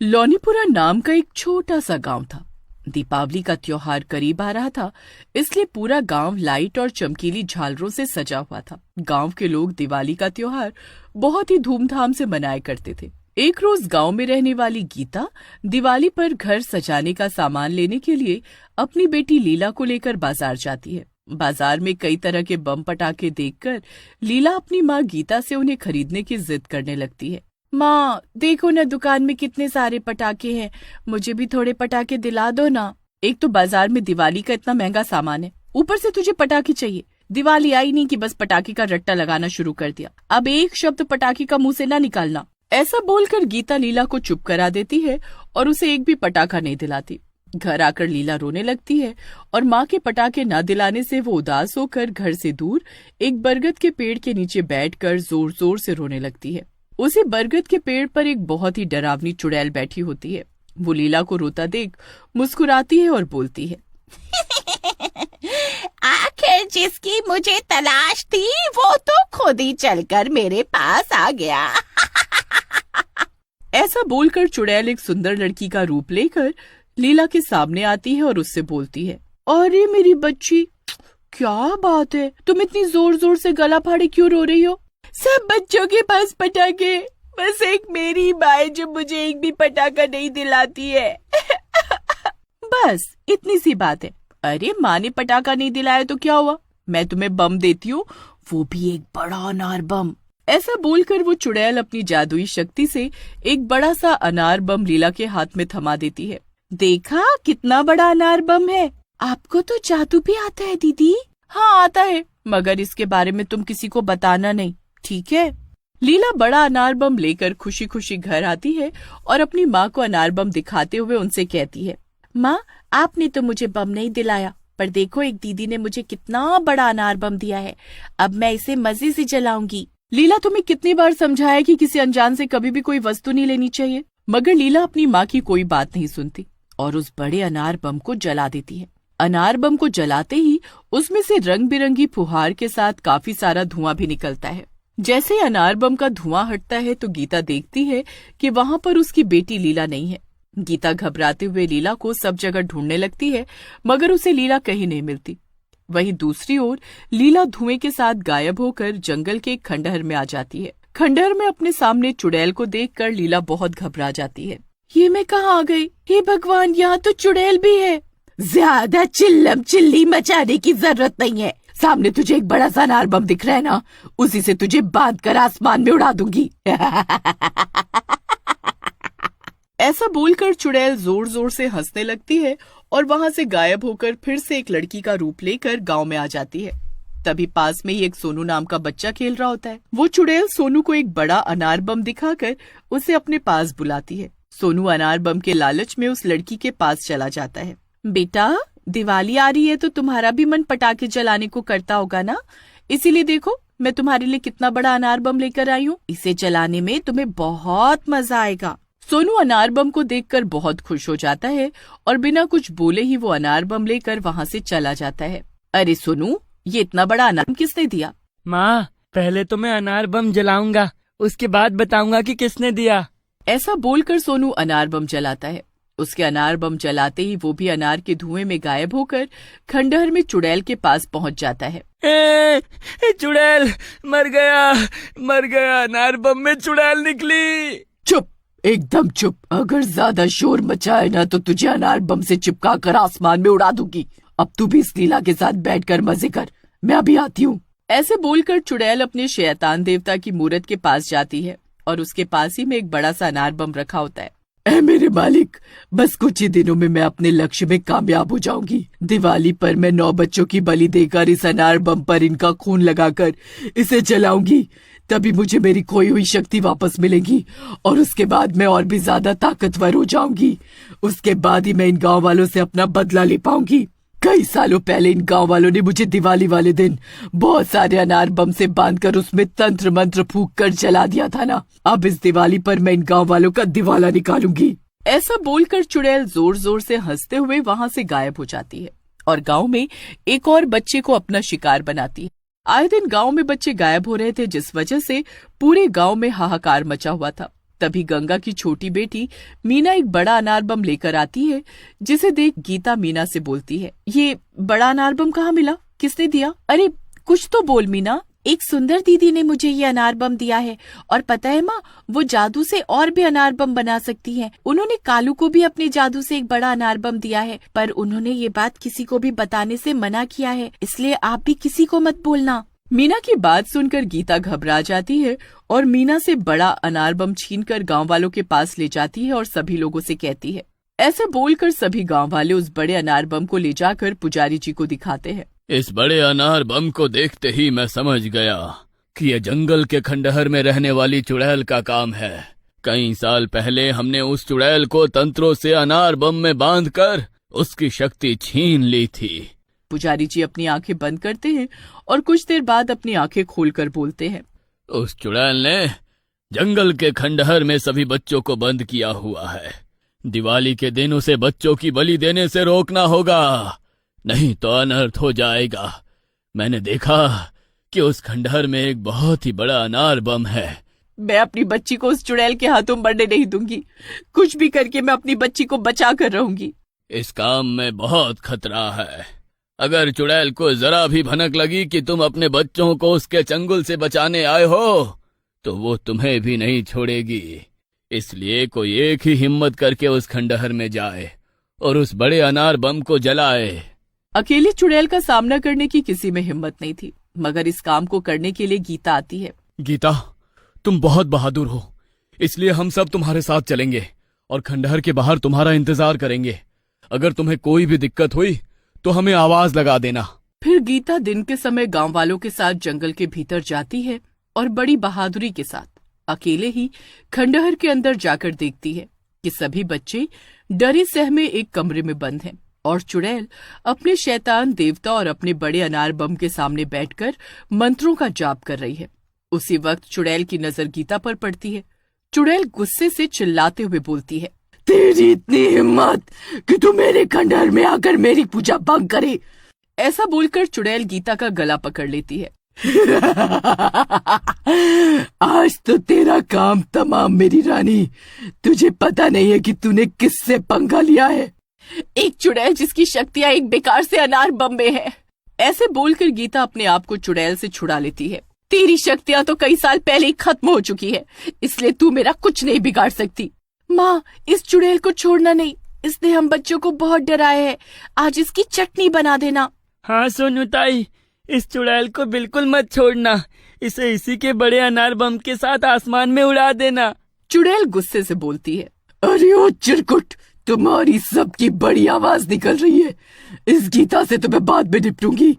लौनीपुरा नाम का एक छोटा सा गांव था। दीपावली का त्योहार करीब आ रहा था, इसलिए पूरा गांव लाइट और चमकीली झालरों से सजा हुआ था। गांव के लोग दिवाली का त्योहार बहुत ही धूमधाम से मनाया करते थे। एक रोज गांव में रहने वाली गीता दिवाली पर घर सजाने का सामान लेने के लिए अपनी बेटी लीला को लेकर बाजार जाती है। बाजार में कई तरह के बम पटाखे देखकर लीला अपनी माँ गीता से उन्हें खरीदने की जिद करने लगती है। माँ, देखो ना, दुकान में कितने सारे पटाखे हैं, मुझे भी थोड़े पटाखे दिला दो ना। एक तो बाजार में दिवाली का इतना महंगा सामान है, ऊपर से तुझे पटाखे चाहिए। दिवाली आई नहीं कि बस पटाखे का रट्टा लगाना शुरू कर दिया। अब एक शब्द पटाखे का मुंह से ना निकालना। ऐसा बोलकर गीता लीला को चुप करा देती है और उसे एक भी पटाखा नहीं दिलाती। घर आकर लीला रोने लगती है और माँ के पटाखे न दिलाने से वो उदास होकर घर से दूर एक बरगद के पेड़ के नीचे बैठकर जोर जोर से रोने लगती है। उसी बरगद के पेड़ पर एक बहुत ही डरावनी चुड़ैल बैठी होती है। वो लीला को रोता देख मुस्कुराती है और बोलती है, आखिर जिसकी मुझे तलाश थी वो तो खुद ही चलकर मेरे पास आ गया। ऐसा बोलकर चुड़ैल एक सुंदर लड़की का रूप लेकर लीला के सामने आती है और उससे बोलती है, अरे मेरी बच्ची, क्या बात है, तुम इतनी जोर जोर से गला फाड़े क्यों रो रही हो? सब बच्चों के पास पटाखे, बस एक मेरी माँ है जो मुझे एक भी पटाखा नहीं दिलाती है। बस इतनी सी बात है। अरे माँ ने पटाखा नहीं दिलाया तो क्या हुआ, मैं तुम्हें बम देती हूँ, वो भी एक बड़ा अनार बम। ऐसा बोलकर वो चुड़ैल अपनी जादुई शक्ति से एक बड़ा सा अनार बम लीला के हाथ में थमा देती है। देखा कितना बड़ा अनार बम है। आपको तो जादू भी आता है दीदी? हाँ आता है, मगर इसके बारे में तुम किसी को बताना नहीं, ठीक है? लीला बड़ा अनार बम लेकर खुशी खुशी घर आती है और अपनी माँ को अनार बम दिखाते हुए उनसे कहती है, माँ, आपने तो मुझे बम नहीं दिलाया, पर देखो एक दीदी ने मुझे कितना बड़ा अनार बम दिया है, अब मैं इसे मजे से जलाऊंगी। लीला, तुम्हें कितनी बार समझाया कि किसी अनजान से कभी भी कोई वस्तु नहीं लेनी चाहिए, मगर लीला अपनी माँ की कोई बात नहीं सुनती और उस बड़े अनार बम को जला देती है। अनार बम को जलाते ही उसमें से रंग बिरंगी फुहार के साथ काफी सारा धुआं भी निकलता है। जैसे अनार बम का धुआं हटता है तो गीता देखती है कि वहाँ पर उसकी बेटी लीला नहीं है। गीता घबराते हुए लीला को सब जगह ढूंढने लगती है, मगर उसे लीला कहीं नहीं मिलती। वहीं दूसरी ओर लीला धुएं के साथ गायब होकर जंगल के एक खंडहर में आ जाती है। खंडहर में अपने सामने चुड़ैल को देखकर लीला बहुत घबरा जाती है। ये मैं कहाँ आ गई? हे भगवान, यहाँ तो चुड़ैल भी है। ज्यादा चिल्लम चिल्ली मचाने की जरूरत नहीं है, सामने तुझे एक बड़ा सा अनार बम दिख रहा है ना, उसी से तुझे बांध कर आसमान में उड़ा दूंगी। ऐसा बोलकर चुड़ैल जोर जोर से हंसने लगती है और वहाँ से गायब होकर फिर से एक लड़की का रूप लेकर गांव में आ जाती है। तभी पास में ही एक सोनू नाम का बच्चा खेल रहा होता है। वो चुड़ैल सोनू को एक बड़ा अनार बम दिखाकर उसे अपने पास बुलाती है। सोनू अनार बम के लालच में उस लड़की के पास चला जाता है। बेटा, दिवाली आ रही है तो तुम्हारा भी मन पटाखे जलाने को करता होगा ना, इसीलिए देखो मैं तुम्हारे लिए कितना बड़ा अनार बम लेकर आई हूँ, इसे जलाने में तुम्हें बहुत मजा आएगा। सोनू अनार बम को देखकर बहुत खुश हो जाता है और बिना कुछ बोले ही वो अनार बम लेकर वहाँ से चला जाता है। अरे सोनू, ये इतना बड़ा अनार बम किसने दिया? माँ, पहले तो मैं अनार बम जलाऊंगा, उसके बाद बताऊंगा कि किसने दिया। ऐसा बोलकर सोनू अनार बम जलाता है। उसके अनार बम जलाते ही वो भी अनार के धुएं में गायब होकर खंडहर में चुड़ैल के पास पहुंच जाता है। चुड़ैल, मर गया, अनार बम में चुड़ैल निकली। चुप, एकदम चुप, अगर ज्यादा शोर मचाए ना तो तुझे अनार बम से चिपका कर आसमान में उड़ा दूंगी। अब तू भी इस लीला के साथ बैठकर मजे कर, मैं अभी आती हूँ। ऐसे बोलकर चुड़ैल अपने शैतान देवता की मूर्त के पास जाती है और उसके पास ही में एक बड़ा सा अनार बम रखा होता है। ऐ मेरे मालिक, बस कुछ ही दिनों में मैं अपने लक्ष्य में कामयाब हो जाऊंगी। दिवाली पर मैं 9 बच्चों की बलि देकर इस अनार बम पर इनका खून लगाकर इसे जलाऊंगी, तभी मुझे मेरी खोई हुई शक्ति वापस मिलेगी और उसके बाद मैं और भी ज्यादा ताकतवर हो जाऊंगी। उसके बाद ही मैं इन गांव वालों से अपना बदला ले पाऊंगी। कई सालों पहले इन गांव वालों ने मुझे दिवाली वाले दिन बहुत सारे अनार बम से बांधकर उसमें तंत्र मंत्र फूंक कर जला दिया था ना, अब इस दिवाली पर मैं इन गांव वालों का दिवाला निकालूंगी। ऐसा बोलकर चुड़ैल जोर जोर से हंसते हुए वहाँ से गायब हो जाती है और गांव में एक और बच्चे को अपना शिकार बनाती है। आए दिन गांव में बच्चे गायब हो रहे थे, जिस वजह से पूरे गांव में हाहाकार मचा हुआ था। तभी गंगा की छोटी बेटी मीना एक बड़ा अनार बम लेकर आती है, जिसे देख गीता मीना से बोलती है, ये बड़ा अनार बम कहाँ मिला, किसने दिया? अरे कुछ तो बोल मीना। एक सुंदर दीदी ने मुझे ये अनार बम दिया है, और पता है माँ, वो जादू से और भी अनार बम बना सकती है। उन्होंने कालू को भी अपने जादू से एक बड़ा अनार बम दिया है, पर उन्होंने ये बात किसी को भी बताने से मना किया है, इसलिए आप भी किसी को मत बोलना। मीना की बात सुनकर गीता घबरा जाती है और मीना से बड़ा अनार बम छीनकर गांव वालों के पास ले जाती है और सभी लोगों से कहती है। ऐसे बोलकर सभी गांव वाले उस बड़े अनार बम को ले जाकर पुजारी जी को दिखाते हैं। इस बड़े अनार बम को देखते ही मैं समझ गया कि ये जंगल के खंडहर में रहने वाली चुड़ैल का काम है। कई साल पहले हमने उस चुड़ैल को तंत्रों से अनार बम में बांधकर उसकी शक्ति छीन ली थी। पुजारी जी अपनी आंखें बंद करते हैं और कुछ देर बाद अपनी आंखें खोलकर बोलते हैं, उस चुड़ैल ने जंगल के खंडहर में सभी बच्चों को बंद किया हुआ है। दिवाली के दिन उसे बच्चों की बलि देने से रोकना होगा, नहीं तो अनर्थ हो जाएगा। मैंने देखा कि उस खंडहर में एक बहुत ही बड़ा अनार बम है। मैं अपनी बच्ची को उस चुड़ैल के हाथों मरने नहीं दूंगी। कुछ भी करके मैं अपनी बच्ची को बचा कर रहूंगी। इस काम में बहुत खतरा है। अगर चुड़ैल को जरा भी भनक लगी कि तुम अपने बच्चों को उसके चंगुल से बचाने आए हो, तो वो तुम्हें भी नहीं छोड़ेगी। इसलिए कोई एक ही हिम्मत करके उस खंडहर में जाए और उस बड़े अनार बम को जलाए। अकेली चुड़ैल का सामना करने की किसी में हिम्मत नहीं थी, मगर इस काम को करने के लिए गीता आती है। गीता, तुम बहुत बहादुर हो, इसलिए हम सब तुम्हारे साथ चलेंगे और खंडहर के बाहर तुम्हारा इंतजार करेंगे। अगर तुम्हें कोई भी दिक्कत हुई तो हमें आवाज लगा देना। फिर गीता दिन के समय गांव वालों के साथ जंगल के भीतर जाती है और बड़ी बहादुरी के साथ अकेले ही खंडहर के अंदर जाकर देखती है कि सभी बच्चे डरे सहमे एक कमरे में बंद हैं और चुड़ैल अपने शैतान देवता और अपने बड़े अनार बम के सामने बैठकर मंत्रों का जाप कर रही है। उसी वक्त चुड़ैल की नजर गीता पर पड़ती है। चुड़ैल गुस्से से चिल्लाते हुए बोलती है, तेरी इतनी हिम्मत कि तू मेरे खंडहर में आकर मेरी पूजा भंग करे। ऐसा बोलकर चुड़ैल गीता का गला पकड़ लेती है। आज तो तेरा काम तमाम मेरी रानी। तुझे पता नहीं है कि तूने किससे पंगा लिया है। एक चुड़ैल जिसकी शक्तियां एक बेकार से अनार बम में है। ऐसे बोलकर गीता अपने आप को चुड़ैल से छुड़ा लेती है। तेरी शक्तियां तो कई साल पहले ही खत्म हो चुकी है, इसलिए तू मेरा कुछ नहीं बिगाड़ सकती। माँ, इस चुड़ैल को छोड़ना नहीं, इसने हम बच्चों को बहुत डराया है। आज इसकी चटनी बना देना। हाँ सोनू ताई, इस चुड़ैल को बिल्कुल मत छोड़ना। इसे इसी के बड़े अनार बम के साथ आसमान में उड़ा देना। चुड़ैल गुस्से से बोलती है, अरे ओ चिरकुट, तुम्हारी सबकी बड़ी आवाज निकल रही है। इस गीता से तो मैं बाद में निपटूंगी,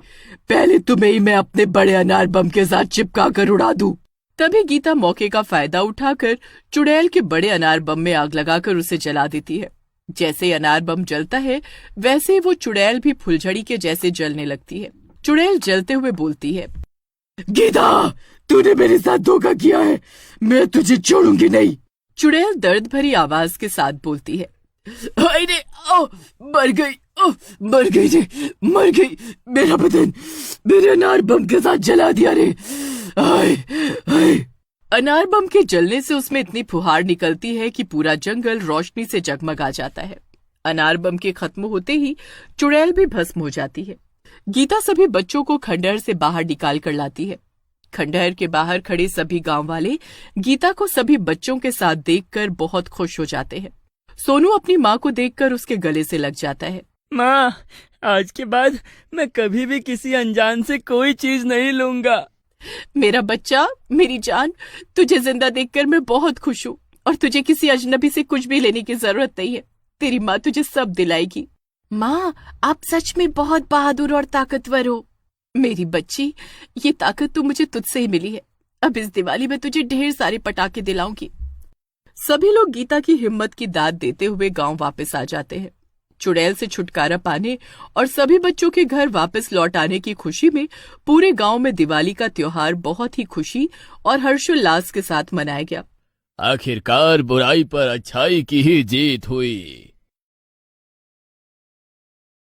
पहले तुम्हें ही मैं अपने बड़े अनार बम के साथ चिपका कर उड़ा दूं। तभी गीता मौके का फायदा उठाकर चुड़ैल के बड़े अनार बम में आग लगाकर उसे जला देती है। जैसे ही अनार बम जलता है, वैसे ही वो चुड़ैल भी फुलझड़ी के जैसे जलने लगती है। चुड़ैल जलते हुए बोलती है, गीता, तूने मेरे साथ धोखा किया है, मैं तुझे छोड़ूंगी नहीं। चुड़ैल दर्द भरी आवाज के साथ बोलती है, हाय रे, मर गई, मर गई रे, मर गई। मेरा बदन मेरे अनार बम के साथ जला दिया रे। हाय हाय। अनार बम के जलने से उसमें इतनी फुहार निकलती है कि पूरा जंगल रोशनी से जगमगा जाता है। अनार बम के खत्म होते ही चुड़ैल भी भस्म हो जाती है। गीता सभी बच्चों को खंडहर से बाहर निकाल कर लाती है। खंडहर के बाहर खड़े सभी गांव वाले गीता को सभी बच्चों के साथ देखकर बहुत खुश हो जाते हैं। सोनू अपनी माँ को देखकर उसके गले से लग जाता है। माँ, आज के बाद मैं कभी भी किसी अनजान से कोई चीज नहीं लूंगा। मेरा बच्चा, मेरी जान, तुझे जिंदा देखकर मैं बहुत खुश हूँ और तुझे किसी अजनबी से कुछ भी लेने की जरूरत नहीं है। तेरी माँ तुझे सब दिलाएगी। माँ, आप सच में बहुत बहादुर और ताकतवर हो। मेरी बच्ची, ये ताकत तो मुझे तुझसे ही मिली है। अब इस दिवाली में तुझे ढेर सारे पटाखे दिलाऊंगी। सभी लोग गीता की हिम्मत की दाद देते हुए गांव वापस आ जाते हैं। चुड़ैल से छुटकारा पाने और सभी बच्चों के घर वापस लौट आने की खुशी में पूरे गांव में दिवाली का त्योहार बहुत ही खुशी और हर्षोल्लास के साथ मनाया गया। आखिरकार बुराई पर अच्छाई की ही जीत हुई।